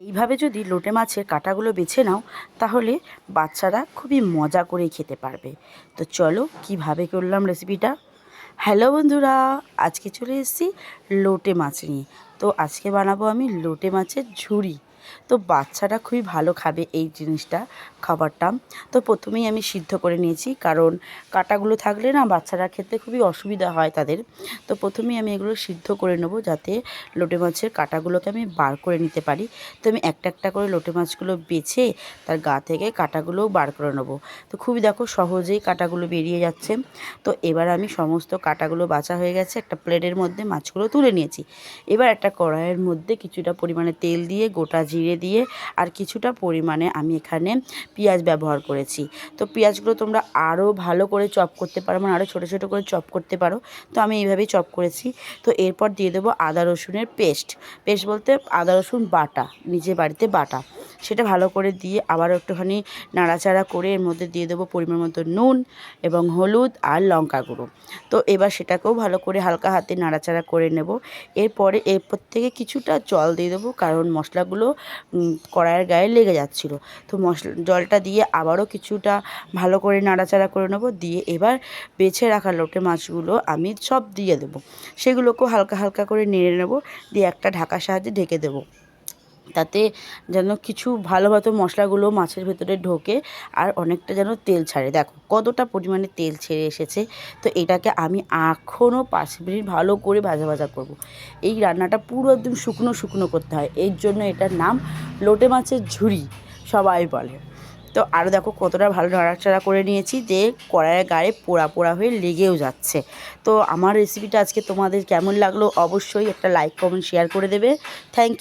এইভাবে যদি লোটে মাছের কাঁটাগুলো বেছে নাও তাহলে বাচ্চারা খুবই মজা করে খেতে পারবে। তো চলো কিভাবে করলাম রেসিপিটা। হ্যালো বন্ধুরা, আজকে চলে এসেছি লোটে মাছ নিয়ে। তো আজকে বানাবো আমি লোটে মাছের ঝুড়ি। তো বাচ্চারা খুবই ভালো খাবে এই জিনিসটা, খাবারটা। তো প্রথমেই আমি সিদ্ধ করে নিয়েছি, কারণ কাঁটাগুলো থাকলে না বাচ্চারা খেতে খুবই অসুবিধা হয় তাদের। তো প্রথমেই আমি এগুলো সিদ্ধ করে নেবো, যাতে লোটে মাছের কাঁটাগুলোকে আমি বার করে নিতে পারি। তো আমি একটা একটা করে লোটে মাছগুলো বেছে তার গা থেকে কাঁটাগুলোও বার করে নেবো। তো খুবই দেখো সহজেই কাঁটাগুলো বেরিয়ে যাচ্ছে। তো এবার আমি সমস্ত কাঁটাগুলো বাছা হয়ে গেছে, একটা প্লেটের মধ্যে মাছগুলো তুলে নিয়েছি। এবার একটা কড়াইয়ের মধ্যে কিছুটা পরিমাণে তেল দিয়ে, গোটা জিরে দিয়ে, আর কিছুটা পরিমাণে আমি এখানে পেঁয়াজ ব্যবহার করেছি। তো পেঁয়াজগুলো তোমরা আরও ভালো করে চপ করতে পারো, মানে আরও ছোটো ছোটো করে চপ করতে পারো। তো আমি এইভাবেই চপ করেছি। তো এরপর দিয়ে দেবো আদা রসুনের পেস্ট বলতে আদা রসুন বাটা, নিজে বাড়িতে বাটা। সেটা ভালো করে দিয়ে আবারও একটুখানি নাড়াচাড়া করে এর মধ্যে দিয়ে দেবো পরিমাণ মতো নুন এবং হলুদ আর লঙ্কা গুঁড়ো। তো এবার সেটাকেও ভালো করে হালকা হাতে নাড়াচাড়া করে নেব। এরপর থেকে কিছুটা জল দিয়ে দেবো, কারণ মশলাগুলো কড়াইয়ের গায়ে লেগে যাচ্ছিলো। তো জলটা দিয়ে আবারও কিছুটা ভালো করে নাড়াচাড়া করে নেব। দিয়ে এবার বেছে রাখা লোটে মাছগুলো আমি সব দিয়ে দেবো। সেগুলোকেও হালকা হালকা করে নেড়ে নেব, দিয়ে একটা ঢাকার সাহায্যে ঢেকে দেবো, তাতে যেন কিছু ভালো মতো মশলাগুলো মাছের ভেতরে ঢোকে আর অনেকটা যেন তেল ছাড়ে। দেখো কতটা পরিমাণে তেল ছেড়ে এসেছে। তো এটাকে আমি এখনও 5 মিনিট ভালো করে ভাজা ভাজা করব। এই রান্নাটা পুরো একদম শুকনো শুকনো করতে হয়, এর জন্য এটার নাম লোটে মাছের ঝুড়ি সবাই বলে। তো আরও দেখো কতটা ভালো নাড়াচাড়া করে নিয়েছি, যে কড়াইয়ের গায়ে পোড়া পোড়া হয়ে লেগেও যাচ্ছে। তো আমার রেসিপিটা আজকে তোমাদের কেমন লাগলো অবশ্যই একটা লাইক কমেন্ট শেয়ার করে দেবে। Thank you.